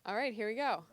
All right, here we go.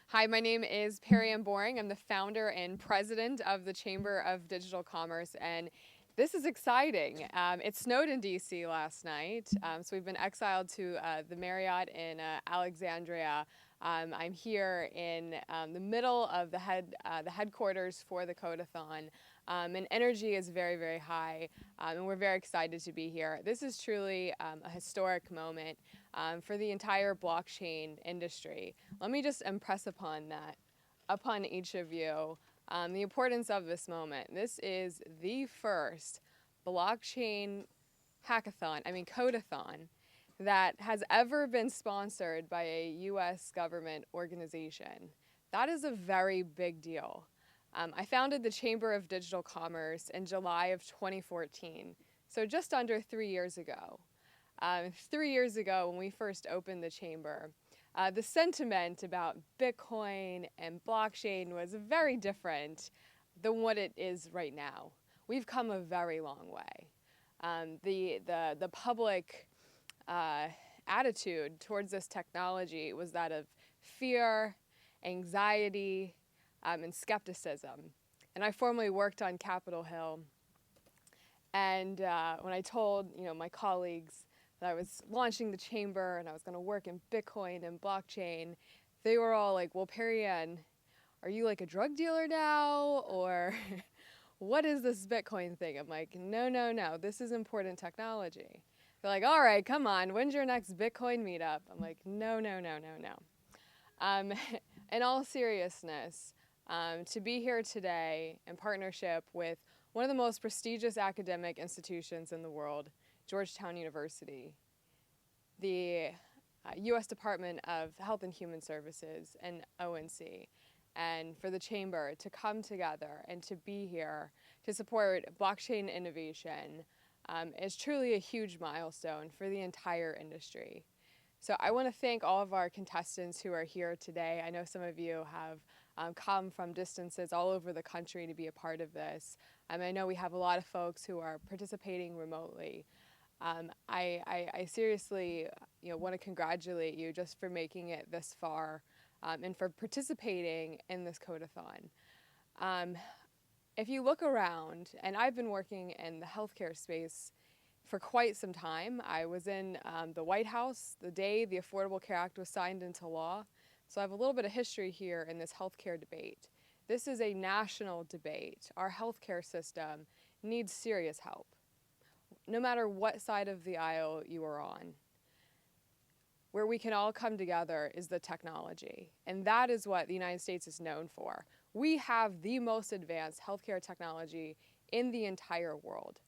Hi, my name is Perianne Boring. I'm the founder and president of the Chamber of Digital Commerce, and this is exciting. It snowed in DC last night, so we've been exiled to the Marriott in Alexandria. I'm here in the middle of the headquarters for the Code-a-thon, and energy is very, very high, and we're very excited to be here. This is truly a historic moment for the entire blockchain industry. Let me just impress upon each of you the importance of this moment. This is the first blockchain Code-a-thon, that has ever been sponsored by a US government organization. That is a very big deal. I founded the Chamber of Digital Commerce in July of 2014, so just under 3 years ago. 3 years ago, when we first opened the chamber, the sentiment about Bitcoin and blockchain was very different than what it is right now. We've come a very long way. The public attitude towards this technology was that of fear, anxiety, and skepticism. And I formerly worked on Capitol Hill. And when I told my colleagues that I was launching the chamber and I was going to work in Bitcoin and blockchain, they were all like, "Well, Perianne, are you like a drug dealer now, or what is this Bitcoin thing?" I'm like, "No, no, no. This is important technology." They're like, "All right, come on. When's your next Bitcoin meetup?" I'm like, "No, no, no, no, no." Um, in all seriousness, to be here today in partnership with one of the most prestigious academic institutions in the world, Georgetown University, the U.S. Department of Health and Human Services, and ONC, and for the Chamber to come together and to be here to support blockchain innovation is truly a huge milestone for the entire industry. So I want to thank all of our contestants who are here today. I know some of you have come from distances all over the country to be a part of this. I know we have a lot of folks who are participating remotely. I seriously want to congratulate you just for making it this far and for participating in this Code-a-thon. If you look around, and I've been working in the healthcare space for quite some time. I was in the White House the day the Affordable Care Act was signed into law. So I have a little bit of history here in this healthcare debate. This is a national debate. Our healthcare system needs serious help, no matter what side of the aisle you are on. Where we can all come together is the technology, and that is what the United States is known for. We have the most advanced healthcare technology in the entire world.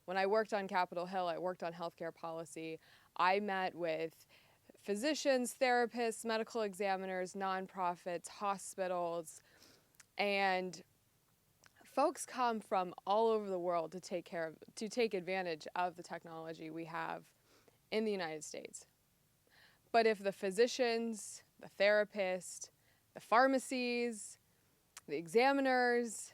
When I worked on Capitol Hill, I worked on healthcare policy. I met with physicians, therapists, medical examiners, nonprofits, hospitals, and folks come from all over the world to take advantage of the technology we have in the United States. But if the physicians, the therapists, the pharmacies, the examiners,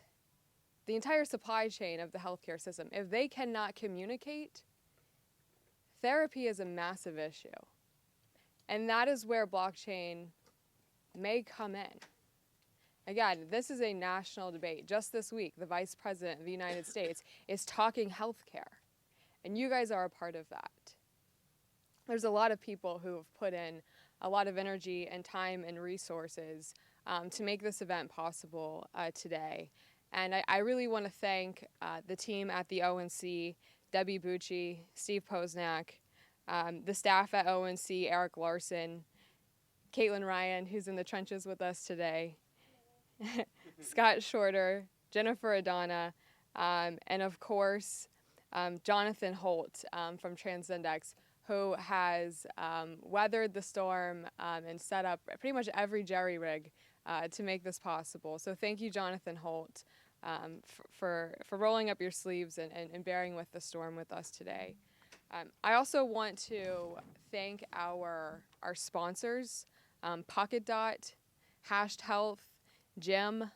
the entire supply chain of the healthcare system, if they cannot communicate, therapy is a massive issue. And that is where blockchain may come in. Again, this is a national debate. Just this week, the Vice President of the United States is talking healthcare, and you guys are a part of that. There's a lot of people who have put in a lot of energy and time and resources to make this event possible today. And I really want to thank the team at the ONC, Debbie Bucci, Steve Posnack, the staff at ONC, Eric Larson, Caitlin Ryan, who's in the trenches with us today, Scott Shorter, Jennifer Adana, and of course, Jonathan Holt from Transcendex, who has weathered the storm and set up pretty much every jerry rig to make this possible. So thank you, Jonathan Holt, for rolling up your sleeves and bearing with the storm with us today. I also want to thank our sponsors, PocketDot, Hashed Health, Jim,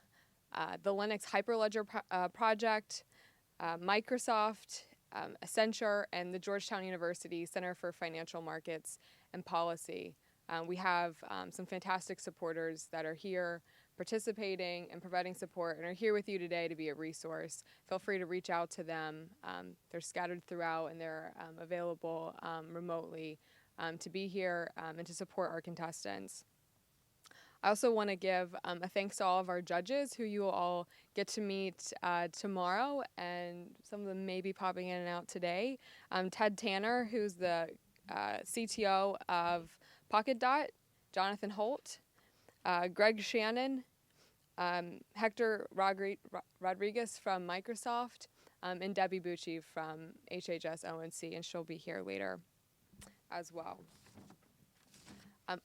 the Linux Hyperledger project, Microsoft, Accenture and the Georgetown University Center for Financial Markets and Policy. We have some fantastic supporters that are here participating and providing support and are here with you today to be a resource. Feel free to reach out to them. They're scattered throughout and they're available remotely to be here and to support our contestants. I also want to give a thanks to all of our judges who you will all get to meet tomorrow, and some of them may be popping in and out today. Ted Tanner, who's the CTO of Pocket Dot, Jonathan Holt, Greg Shannon, Hector Rodriguez from Microsoft, and Debbie Bucci from HHS ONC, and she'll be here later as well.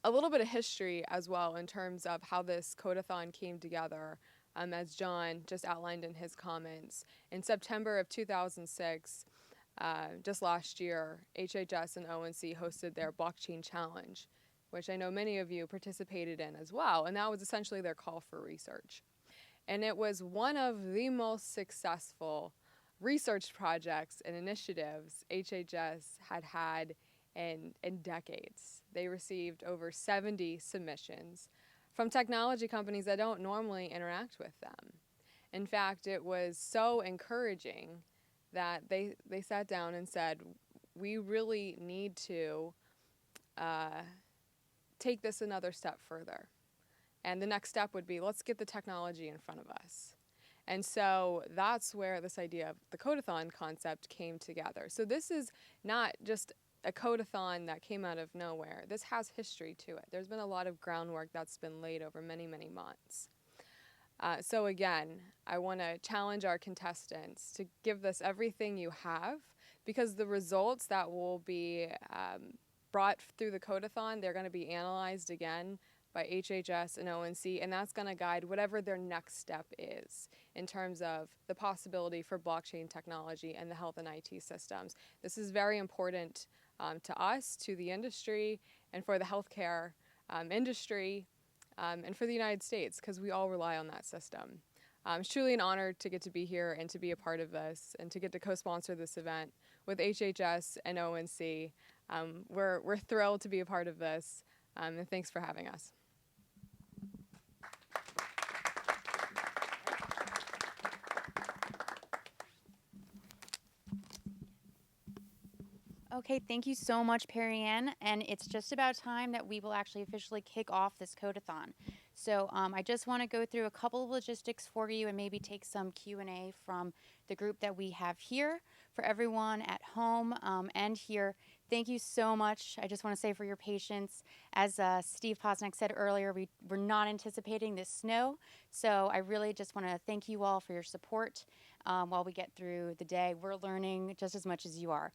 A little bit of history as well in terms of how this Code-a-thon came together, as John just outlined in his comments. In September of 2006, just last year, HHS and ONC hosted their blockchain challenge, which I know many of you participated in as well, and that was essentially their call for research. And it was one of the most successful research projects and initiatives HHS had in decades. They received over 70 submissions from technology companies that don't normally interact with them. In fact, it was so encouraging that they sat down and said, we really need to take this another step further. And the next step would be, let's get the technology in front of us. And so that's where this idea of the Code-a-thon concept came together. So this is not just a Code-a-thon that came out of nowhere. This has history to it. There's been a lot of groundwork that's been laid over many, many months. So again, I want to challenge our contestants to give this everything you have, because the results that will be brought through the Code-a-thon, they're going to be analyzed again by HHS and ONC, and that's going to guide whatever their next step is in terms of the possibility for blockchain technology and the health and IT systems. This is very important to us, to the industry, and for the healthcare industry, and for the United States, because we all rely on that system. It's truly an honor to get to be here and to be a part of this and to get to co-sponsor this event with HHS and ONC. We're thrilled to be a part of this, and thanks for having us. Okay, thank you so much, Perianne. And it's just about time that we will actually officially kick off this Code-a-thon. So I just want to go through a couple of logistics for you and maybe take some Q&A from the group that we have here. For everyone at home and here, thank you so much. I just want to say for your patience. As Steve Posnack said earlier, we're not anticipating this snow. So I really just want to thank you all for your support while we get through the day. We're learning just as much as you are.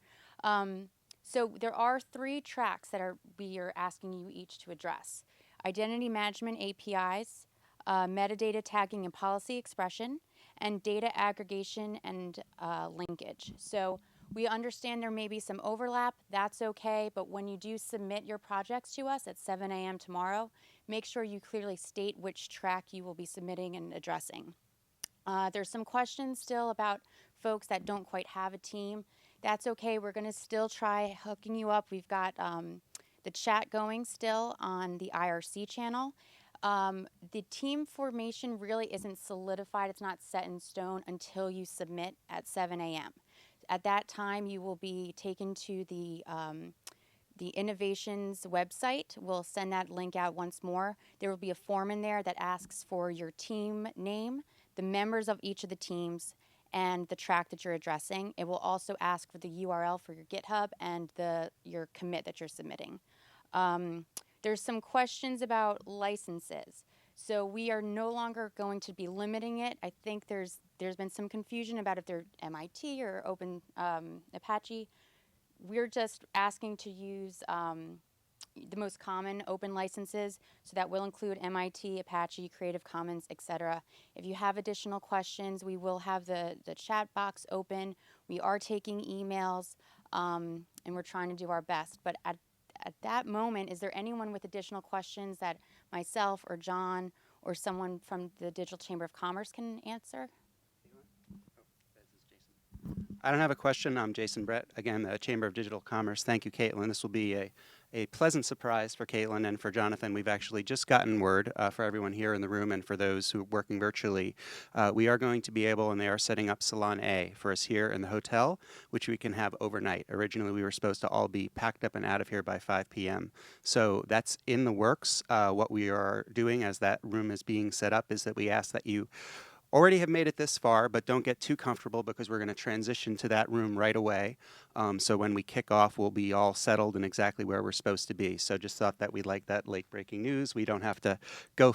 So there are 3 tracks that we are asking you each to address: identity management APIs, metadata tagging and policy expression, and data aggregation and linkage. So we understand there may be some overlap. That's okay, but when you do submit your projects to us at 7 a.m. tomorrow, make sure you clearly state which track you will be submitting and addressing. There's some questions still about folks that don't quite have a team. That's okay. We're going to still try hooking you up. We've got the chat going still on the IRC channel. The team formation really isn't solidified. It's not set in stone until you submit at 7 a.m. At that time, you will be taken to the Innovations website. We'll send that link out once more. There will be a form in there that asks for your team name, the members of each of the teams, and the track that you're addressing. It will also ask for the URL for your GitHub and your commit that you're submitting. There's some questions about licenses. So we are no longer going to be limiting it. I think there's been some confusion about if they're MIT or Open Apache. We're just asking to use the most common open licenses, so that will include MIT, Apache, Creative Commons, etc. If you have additional questions, we will have the chat box open. We are taking emails, and we're trying to do our best. But at that moment, is there anyone with additional questions that myself or John or someone from the Digital Chamber of Commerce can answer? Oh, this is Jason. I don't have a question. I'm Jason Brett, again, the Chamber of Digital Commerce. Thank you, Caitlin. This will be a pleasant surprise for Caitlin and for Jonathan. We've actually just gotten word for everyone here in the room and for those who are working virtually. We are going to be able, and they are setting up Salon A for us here in the hotel, which we can have overnight. Originally, we were supposed to all be packed up and out of here by 5 p.m. So that's in the works. What we are doing as that room is being set up is that we ask that you already have made it this far, but don't get too comfortable because we're going to transition to that room right away. So when we kick off, we'll be all settled and exactly where we're supposed to be. So just thought that we'd like that late breaking news. We don't have to go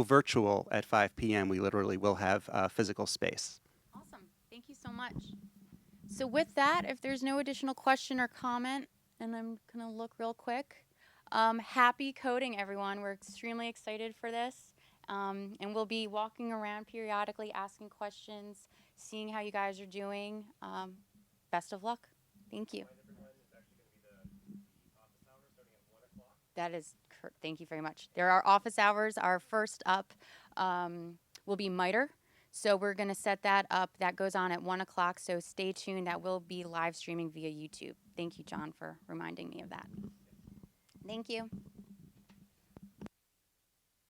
virtual at 5 p.m. We literally will have physical space. Awesome. Thank you so much. So with that, if there's no additional question or comment, and I'm going to look real quick. Happy coding, everyone. We're extremely excited for this. And we'll be walking around periodically, asking questions, seeing how you guys are doing. Best of luck. Thank you. That is, thank you very much. There are office hours. Our first up will be MITRE. So we're going to set that up. That goes on at 1 o'clock. So stay tuned. That will be live streaming via YouTube. Thank you, John, for reminding me of that. Thank you.